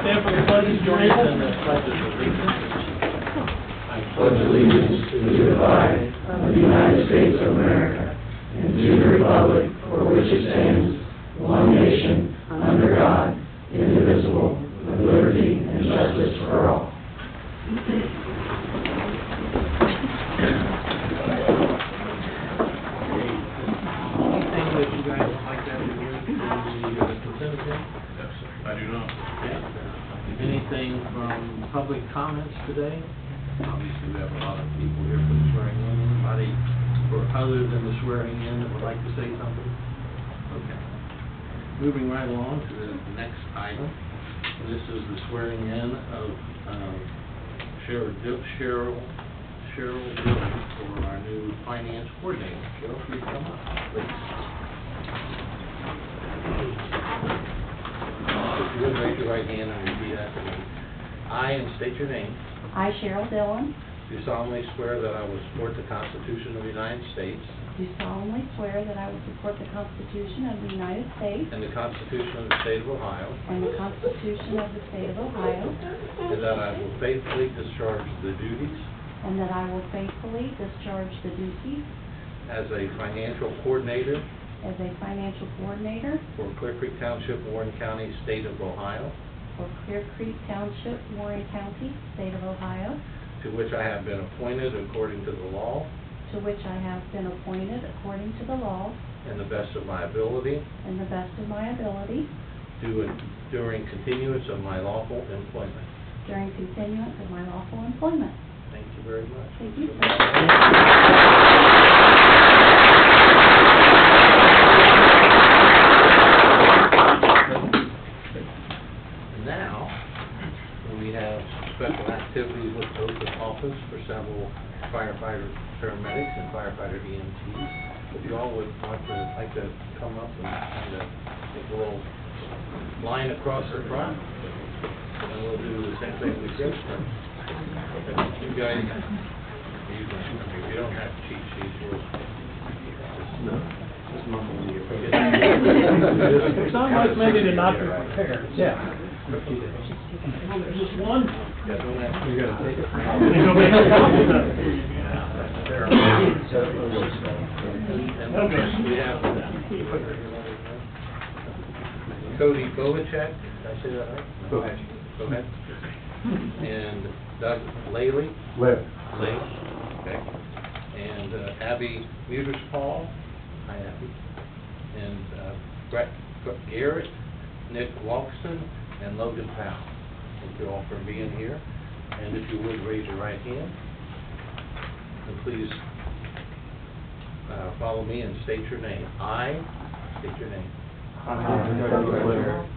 stand for the pledge. Join us in the pledge of allegiance. I pledge allegiance to the flag of the United States of America and to the republic for which it stands, one nation, under God, indivisible, with liberty and justice for all. Anything that you guys would like to have to do with the consent agenda? Yes, sir. I do not. Okay. Anything from public comments today? Obviously, we have a lot of people here for the swearing in. Anybody, or other than the swearing in, that would like to say something? Okay. Moving right along to the next item. This is the swearing in of Cheryl Dillon for our new finance coordinator. Cheryl, please come up, please. If you would raise your right hand and repeat after me. I, and state your name, I, Cheryl Dillon, do solemnly swear that I will support the Constitution of the United States do solemnly swear that I will support the Constitution of the United States and the Constitution of the State of Ohio, and the Constitution of the State of Ohio, and that I will faithfully discharge the duties and that I will faithfully discharge the duties as a financial coordinator as a financial coordinator for Clearcreek Township, Warren County, State of Ohio, for Clearcreek Township, Warren County, State of Ohio, to which I have been appointed according to the law to which I have been appointed according to the law and the best of my ability, and the best of my ability during continuance of my lawful employment. during continuance of my lawful employment. Thank you very much. Thank you, sir. And now, we have special activities with oath of office for several firefighters, paramedics, and firefighter EMTs. If you all would like to come up and kind of take a little line across the front, and we'll do the same thing with Chris. You guys, if you don't have cheat sheets, we'll just mumble you. It sounds like maybe they're not prepared. Yeah. Just one? Yeah, don't have. You gotta take it. And we have Cody Bovacek, did I say that right? Go ahead. Go ahead. And Doug Laley. Live. Okay. And Abby Muterspaul. Hi, Abby. And Brett Garrett, Nick Walkston, and Logan Powell. Thank you all for being here. And if you would, raise your right hand. And please follow me and state your name. I state your name.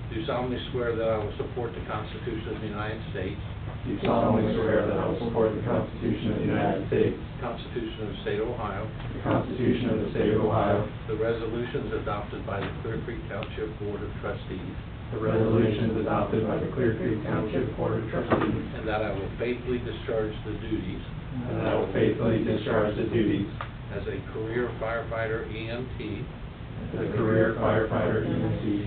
Do solemnly swear that I will support the Constitution of the United States, Do solemnly swear that I will support the Constitution of the United States, the Constitution of the State of Ohio, the Constitution of the State of Ohio, the resolutions adopted by the Clearcreek Township Board of Trustees, the resolutions adopted by the Clearcreek Township Board of Trustees, and that I will faithfully discharge the duties and that I will faithfully discharge the duties as a career firefighter EMT as a career firefighter EMT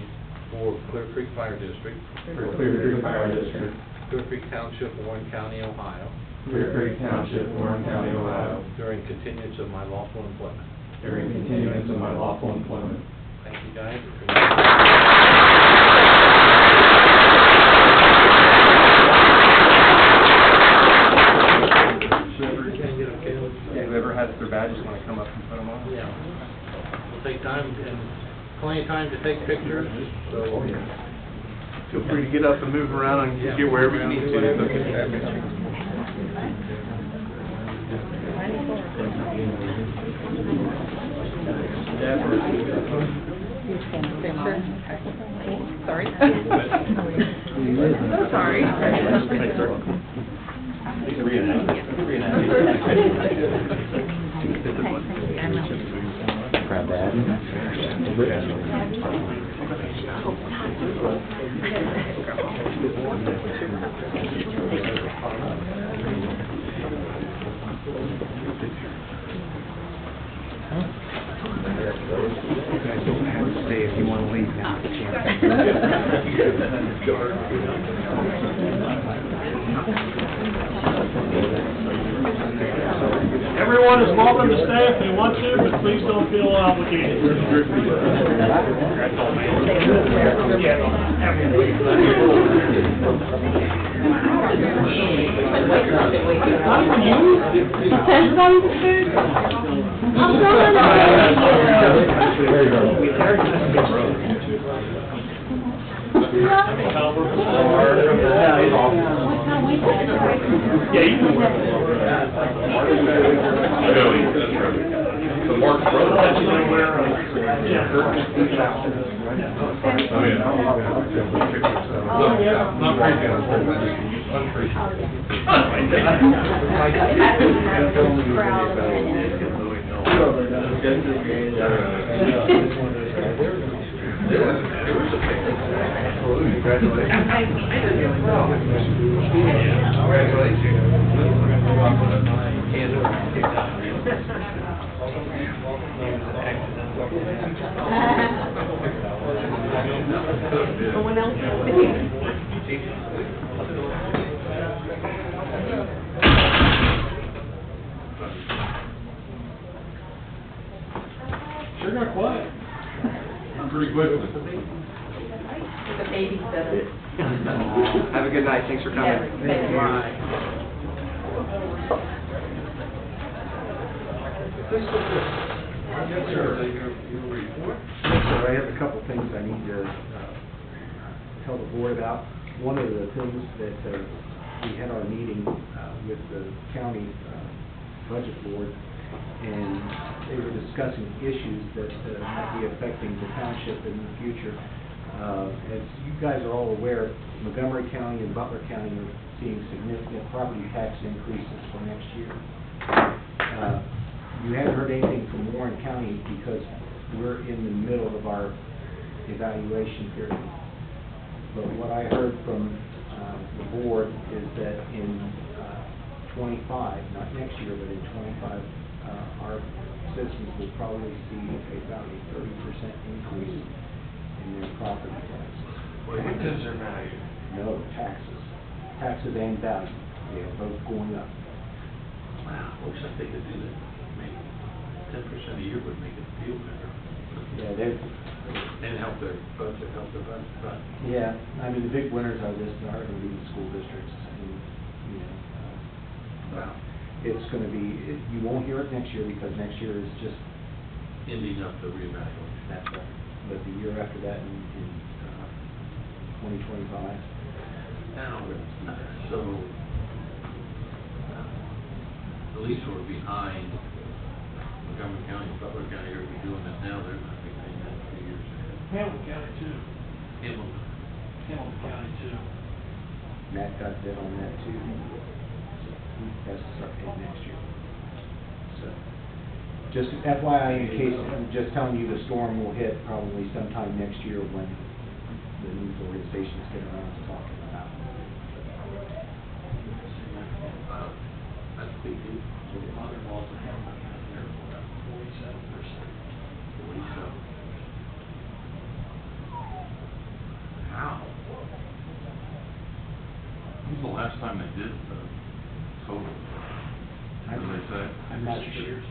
for Clearcreek Fire District, for Clearcreek Fire District, Clearcreek Township, Warren County, Ohio, Clearcreek Township, Warren County, Ohio, during continuance of my lawful employment. during continuance of my lawful employment. Thank you, guys. Whoever has their badges want to come up and put them on? Yeah. We'll take time, and plenty of time to take pictures, so. Feel free to get up and move around and get wherever you need to. Sorry. So sorry. Grab that. You guys don't have to stay if you want to leave now. Everyone is welcome to stay if they want to, but please don't feel obligated. Yeah, you can wear it. The Mark brother. Not crazy. Someone else? Sure got quiet. Pretty quickly. The babysitter. Have a good night, thanks for coming. Yes, thank you. Yes, sir. Yes, sir, I have a couple things I need to tell the board about. One of the things that we had our meeting with the county budget board, and they were discussing issues that might be affecting the township in the future. As you guys are all aware, Montgomery County and Butler County are seeing significant property tax increases for next year. You haven't heard anything from Warren County because we're in the middle of our evaluation period. But what I heard from the board is that in 25, not next year, but in 25, our citizens will probably see about a 30% increase in their property taxes. What is their value? No, taxes. Taxes and value. They are both going up. Wow, looks like they could do that. Maybe 10% a year would make it feel better. Yeah, they're... And help their budget, but. Yeah, I mean, the big winners are going to be the school districts. And, you know, Wow. it's going to be, you won't hear it next year because next year is just, Ending up the reevaluation. that's right. But the year after that in 2025. Now, so, at least we're behind Montgomery County, Butler County are doing this now, they're not be paying that 3 years ahead. Hamilton County too. Hamilton. County too. Matt got bid on that too. So he has to start paying next year. So, just FYI, in case, I'm just telling you, the storm will hit probably sometime next year when the news organizations get around to talking about it. That's a big deal. Mother-in-law's in Hamilton County Airport, up 47%. 47. How? When's the last time they did the total? What did they say? I'm not 6 sure. years.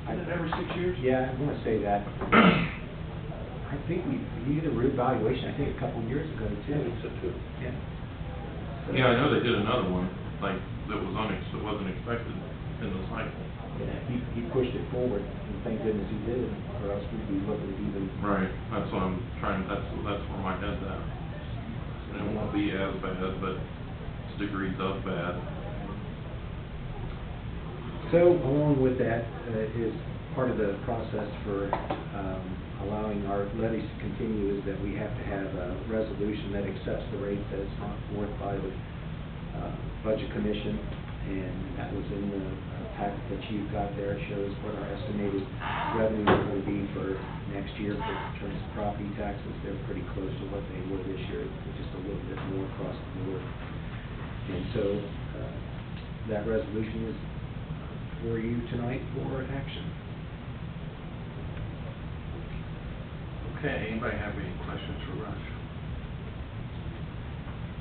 Isn't it every 6 years? Yeah, I'm gonna say that. I think we did a reevaluation, I think a couple years ago too. Yeah. So- Yeah, I know they did another one, like, that was it wasn't expected in the cycle. Yeah, he pushed it forward, and thank goodness he did, or else we'd be looking at even. Right, that's what I'm trying, that's where my head's at. It won't be as bad, but it's degrees of bad. So along with that is part of the process for allowing our levies to continue is that we have to have a resolution that accepts the rate that is brought forth by the Budget Commission, and that was in the packet that you've got there. It shows what our estimated revenues are going to be for next year for in terms of property taxes. They're pretty close to what they were this year, just a little bit more across the board. And so that resolution is for you tonight for action. Okay, anybody have any questions for Rush?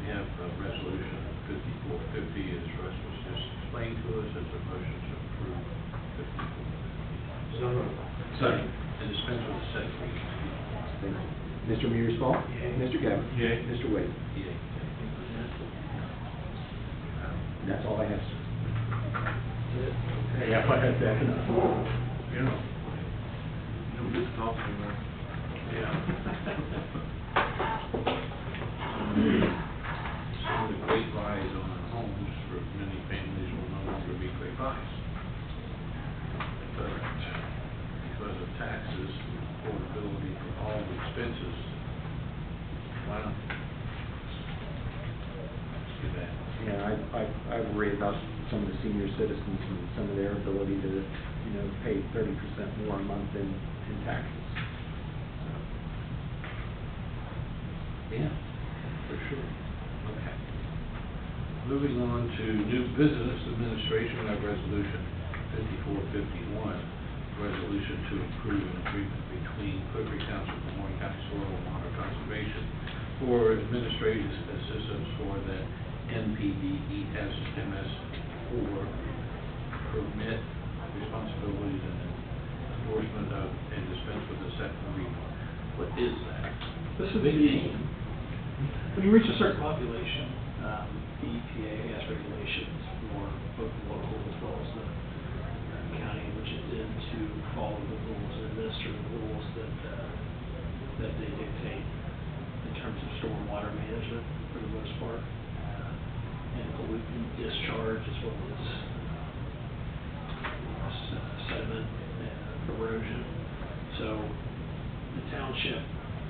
have resolution 5450, as Russ was just explained to us, as a motion to approve 5450. So moved. Second. And dispense with the second reading. Thank you. Mr. Mearsfall? Yay. Mr. Gabbard? Yay. Mr. Wade? Yay. And that's all I have, sir. Yeah, if I had that, you know, you don't get to talk anymore. Yeah. Some of the great buys on our homes for many families will no longer be great buys. But because of taxes, affordability for all the expenses, wow. It's too bad. Yeah, I worry about some of the senior citizens and some of their ability to, pay 30% more a month in taxes. Yeah, for sure. Okay. Moving on to new business administration, we have resolution 5451, resolution to approve an agreement between Clearcreek Township and Warren County Soil and Water Conservation for administrative assistance for the NPDES-MS for permit responsibilities and endorsement of and dispense with the second reading. What is that? This is Big the, name. when you reach a certain population, the EPA has regulations for both the local as well as the county, which is in to follow the rules and administer the rules that they dictate in terms of stormwater management for the most part, and pollutant discharge as well as sediment and erosion. So the township,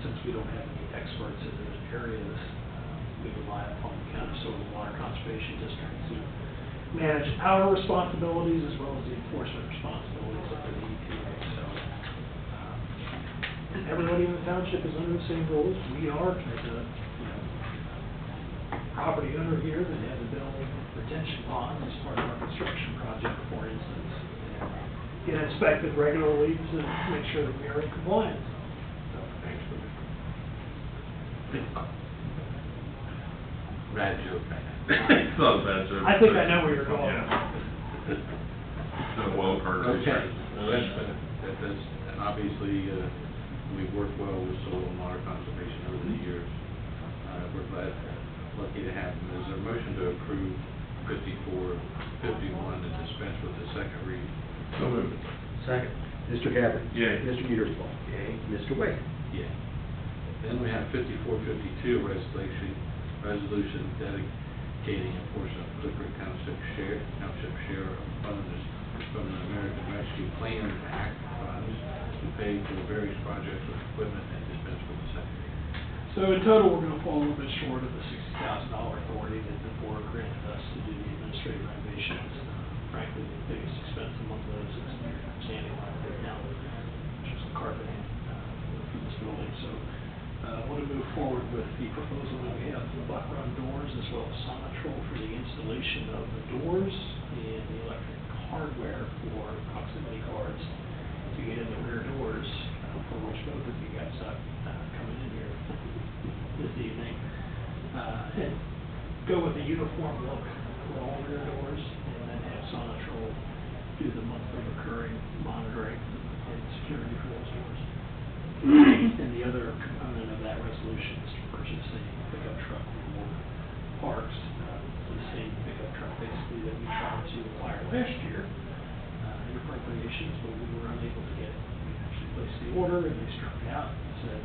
since we don't have any experts in those areas, we rely upon the county soil and water conservation district to manage our responsibilities as well as the enforcement responsibilities of the EPA. So everybody in the township is under the same rules. We are, as a property owner here that had to build retention ponds as part of our construction project, for instance, and get inspected regularly to make sure that we are in compliance. So, thanks for Bad joke. It's not a bad joke. I think I know where you're going. Yeah. It's a wild card race. Okay, well, that's, and obviously, we've worked well with soil and water conservation over the years. We're lucky to have them. Is there a motion to approve 5451 and dispense with the second reading? So moved. Second. Mr. Gabbard? Yay. Mr. Mearsfall? Yay. Mr. Wade? Yeah. Then we have 5452, resolution dedicating a portion of Clearcreek Township share of funds from the American Rescue Plan Act funds to pay for various projects with equipment and dispense with the second reading. So in total, we're going to fall a little bit short of the $60,000 authority that the board granted us to do the administrative renovations. Frankly, the biggest expense among those is standing line right now, which is the carpeting for this building. So I want to move forward with the proposal that we have for the buck run doors as well as Sonatrol for the installation of the doors and the electric hardware for proximity cards to get in the rear doors, for which both of you guys are coming in here this evening, and go with a uniform look for all rear doors, and then have Sonatrol do the monthly recurring monitoring and security for those doors. And the other component of that resolution is to purchase a pickup truck for parks, the same pickup truck basically that we tried to acquire last year in appropriations, but we were unable to get it. We actually placed the order and they struck it out and said,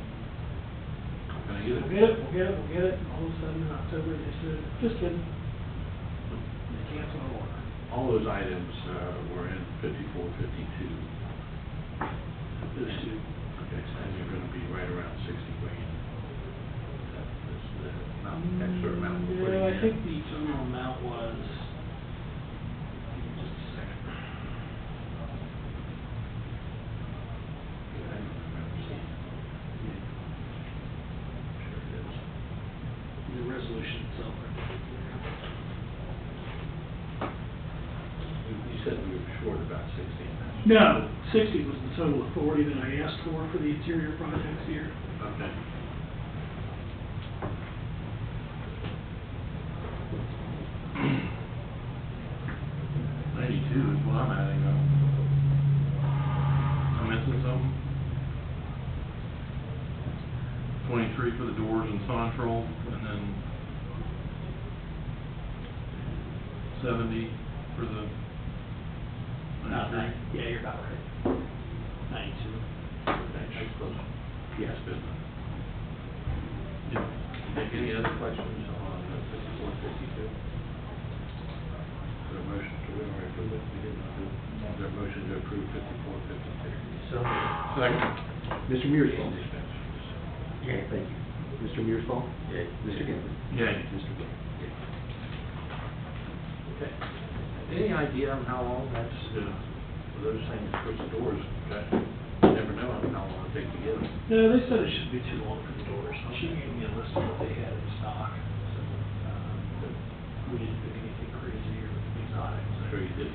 Can I get it? we'll get it, and all of a sudden in October they said, just kidding. They canceled our order. All those items were in 5452. Those two. Okay, and you're going to be right around 60 grand. That's the extra amount we're putting in. I think the total amount was, give me just a second. I don't remember seeing it. Sure it is. The resolution itself. You said we were short about 60. No, 60 was the total authority that I asked for the interior projects here. Okay. Clearcreek for the doors and central, and then 70 for the 93. Yeah, you're about right. 92. That's close. Yes. Good. Yeah. Any other questions on 5452? Is there a motion to approve it? We did not do it. Is there a motion to approve 5452? So Second. Mr. Mearsfall? Dispense. Yeah, thank you. Mr. Mearsfall? Yay. Mr. Gabbard? Yay. Mr. Gay? Okay. Any idea on how long that's, for those things, switch the doors, okay? You never know how long it takes to get them. No, they said it shouldn't be too long for the doors. She gave me a list of what they had in stock. So, but we didn't pick anything crazy or exotic. I'm sure you did.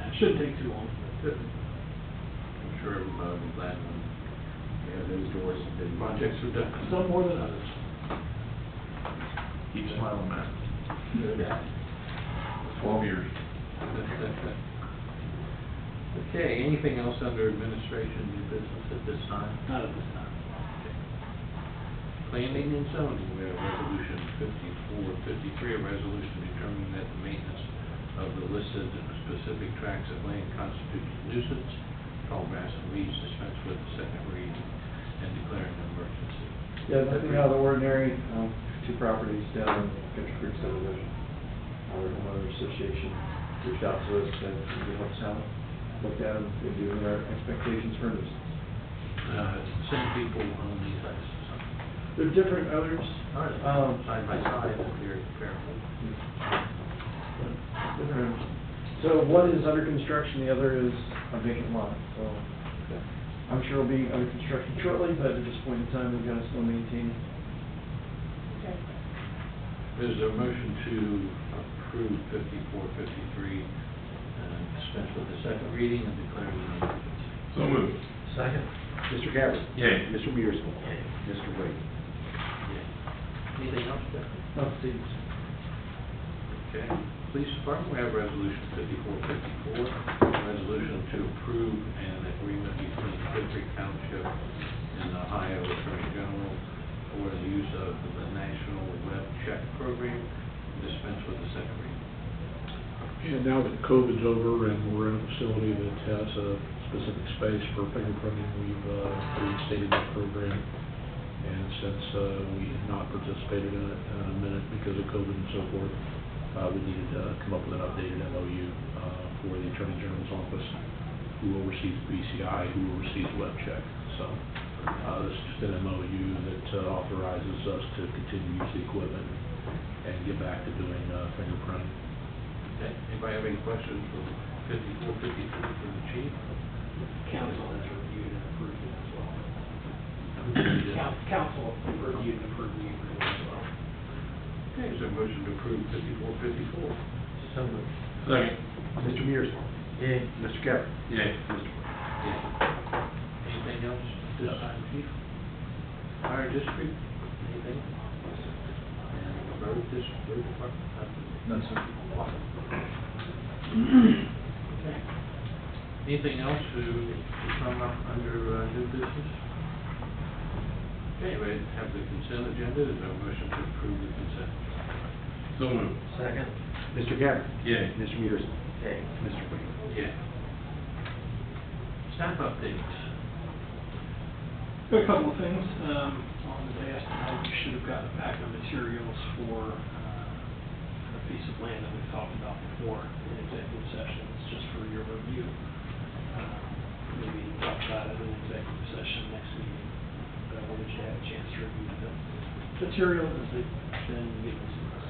It shouldn't take too long. Good. I'm sure everybody will be glad when those doors have been projects are done. Some more than others. Keep smiling, Matt. Yeah. 12 years. Okay, anything else under administration, new business at this time? Not at this time. Planning and zoning, we have resolution 5453, a resolution determining that the maintenance of the listed specific tracts of land constitutes nuisance, tall grass and weeds, dispense with the second reading, and declaring an emergency. Yeah, nothing out of the ordinary, two properties down in Clearcreek subdivision. Our homeowner association reached out to us, said we help us out, looked at them, they're doing our expectations for this. Same people own these places. They're different owners. Side by side, if you're careful. Different owners. So one is under construction, the other is a vacant lot, so I'm sure it'll be under construction shortly, but at this point in time, we've got to still maintain it. Is there a motion to approve 5453 and dispense with the second reading and declare an emergency? So moved. Second. Mr. Gabbard? Yay. Mr. Mearsfall? Yay. Mr. Wade? Anything else, Jeff? Oh, Steve. Okay. Police Department, we have resolution 5454, a resolution to approve an agreement between Clearcreek Township and the Ohio Attorney General for the use of the National Web Check Program, dispense with the second reading. And now that COVID's over and we're in a facility that has a specific space for fingerprinting, we've reinstated that program. And since we had not participated in it in a minute because of COVID and so forth, we needed to come up with an updated MOU for the Attorney General's office, who oversees BCI, who oversees web check. So this is just an MOU that authorizes us to continue to use the equipment and get back to doing fingerprinting. Okay. Anybody have any questions for 5453 for the chief? Council has reviewed and approved it as well. Council reviewed and approved the agreement as well. Okay, is there a motion to approve 5454? So moved. Second. Mr. Mearsfall? Yeah. Mr. Gabbard? Yay. Mr. Wade? Yeah. Anything else at this time, chief? Fire district, anything? And road department? No, sir. Okay. Anything else to come up under new business? Okay, ready to have the consent agenda, is there a motion to approve the consent? So moved. Second. Mr. Gabbard? Yay. Mr. Mearsfall? Okay. Mr. Wade? Yeah. Staff updates. Got a couple of things, on the desk tonight, you should have gotten a pack of materials for, a piece of land that we've talked about before in executive sessions, just for your review. Maybe talk about it in executive session next meeting, but I wanted you to have a chance to review the material as they've been given to us.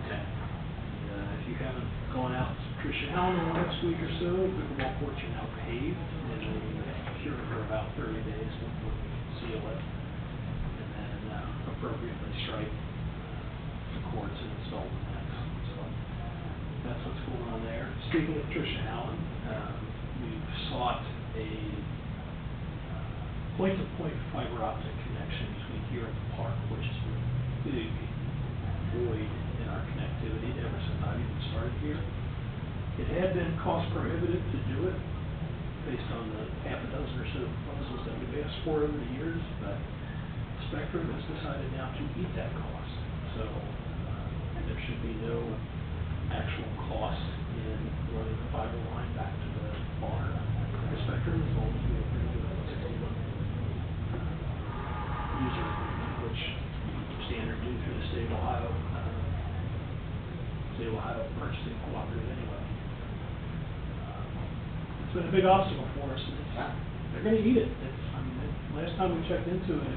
Okay. And, if you haven't gone out to Tricia Allen in the next week or so, pickleball courts are now paved, and they cure for about 30 days before we seal it, and then appropriately stripe the courts and install the nets. So that's what's going on there. Speaking of Tricia Allen, we've sought a point-to-point fiber optic connection between here and the park, which is a big void in our connectivity ever since I've even started here. It had been cost prohibitive to do it, based on the half a dozen or so proposals that we've asked for over the years, but Spectrum has decided now to eat that cost. So there should be no actual cost in running the fiber line back to the barn. The Spectrum, as long as we agree to a 60-month user agreement, which standard due through the state of Ohio purchasing cooperative anyway. It's been a big obstacle for us. They're going to eat it. Last time we checked into it,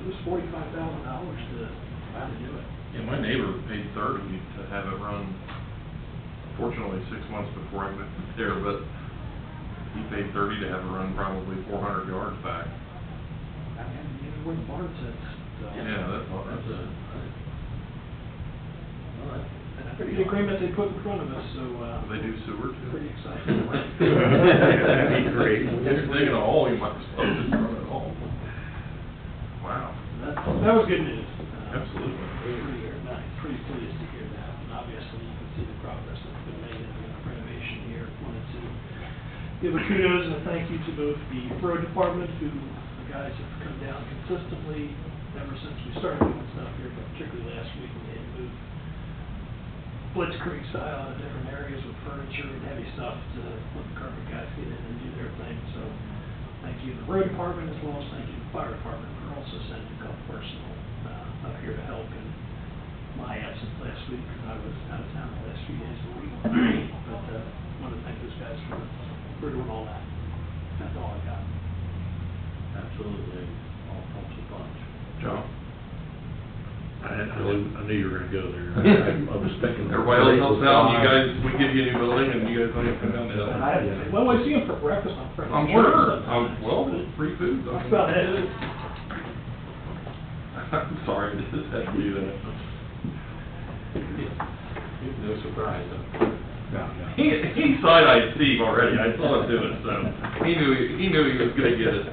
it was $45,000 to do it. Yeah, my neighbor paid $30 to have it run, fortunately 6 months before I moved there, but he paid $30 to have it run probably 400 yards back. Even where the barn sits. So. Yeah, that's the agreement they put in front of us, so. They do sewer too? Pretty excited. That'd be great. If you're digging a hole, you might as well just run it hole. Wow. That was good news. Absolutely. Pretty pleased to hear that. And obviously, you can see the progress that's been made in the renovation here. Wanted to give a kudos and a thank you to both the road department, who the guys have come down consistently ever since we started doing stuff here, but particularly last week when they had moved Blitzkrieg style in different areas with furniture and heavy stuff to let the carpet guys get in and do their thing. So thank you to the road department, as well as thank you to the fire department for also sending a couple personnel up here to help in my absence last week, because I was out of town the last few days of the week. But I want to thank those guys for doing all that. That's all I got. Absolutely, all helps a bunch. John? I knew you were gonna go there. I was thinking. Everybody else helps out, you guys, we give you a new building, and you guys don't even come down the hill. Well, I see them for breakfast on Friday I'm morning sure, sometimes. well, free food. That's about it. I'm sorry, this had to do that. No surprise, He side-eyed Steve already, I saw him do it, so he knew he was gonna get it.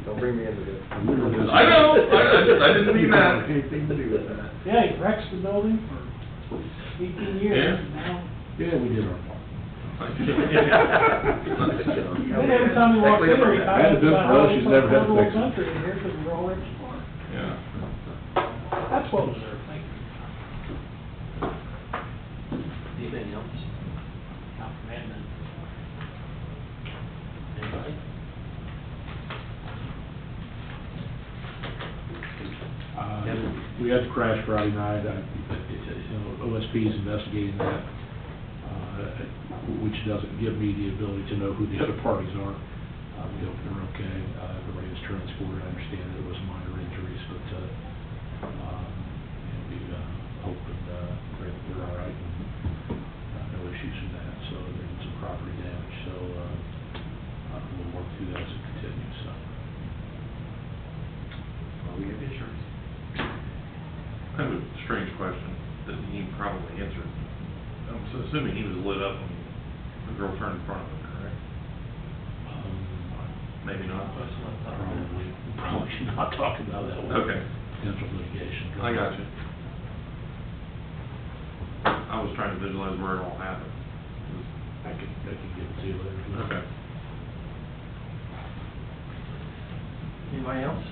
Don't bring me into this. I know, I didn't mean that. Anything to do with that. Yeah, he wrecks the building for 18 years, Yeah. and now, Yeah, we did our part. then every time he walks in, he Had talks to do it about for how us, it's she's like never had to third world fix it. country in here, because we're all right smart. Yeah. That's well deserved, thank you. Anything else? Not from admin. Anybody? We had the crash Friday night, OSP is investigating that, which doesn't give me the ability to know who the other parties are. We hope they're okay, everybody was transported, I understand that it was minor injuries, but, we, hope that, they're all right, and, no issues with that, so there's some property damage, so, we'll work through that as it continues, so. Well, we have insurance. I have a strange question that he probably answered. I'm assuming he was lit up when the girl turned in front of him, correct? Maybe not. Probably should not talk about that one. Okay. Potential litigation. I got you. I was trying to visualize where it all happened. I can give it to you later. Okay. Anybody else?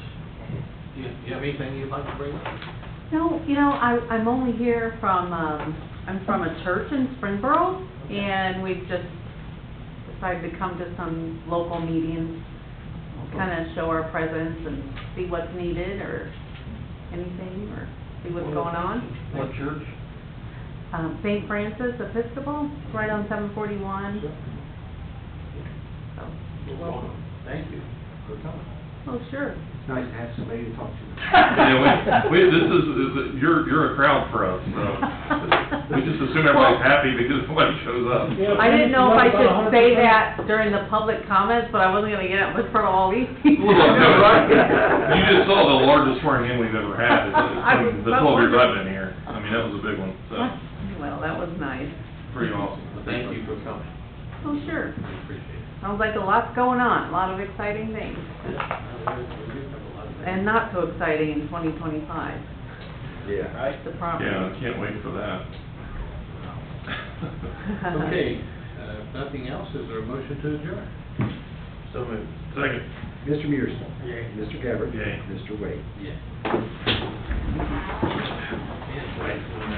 Do you have anything you'd like to bring up? No, I'm only here from, I'm from a church in Springboro, and we've just decided to come to some local meetings, kind of show our presence and see what's needed or anything, or see what's going on. What church? St. Francis Episcopal, right on 741. So, You're welcome. Thank you for coming. oh, sure. It's nice to have somebody to talk to. Yeah, you're a crowd for us, so we just assume everybody's happy because somebody shows up. I didn't know if I should say that during the public comments, but I wasn't gonna get up in front of all these people. Well, no, you just saw the largest swearing in we've ever had, in the 12 years I've been here. I mean, that was a big one, so, Well, that was nice. pretty awesome. Well, thank you for coming. Oh, sure. We appreciate it. Sounds like a lot's going on, a lot of exciting things. And not so exciting in 2025. Yeah. The property. Yeah, I can't wait for that. Okay, If nothing else, is there a motion to adjourn? So moved. Second. Mr. Mearsclaw? Yay. Mr. Gabbard? Yay. Mr. Wade? Yeah.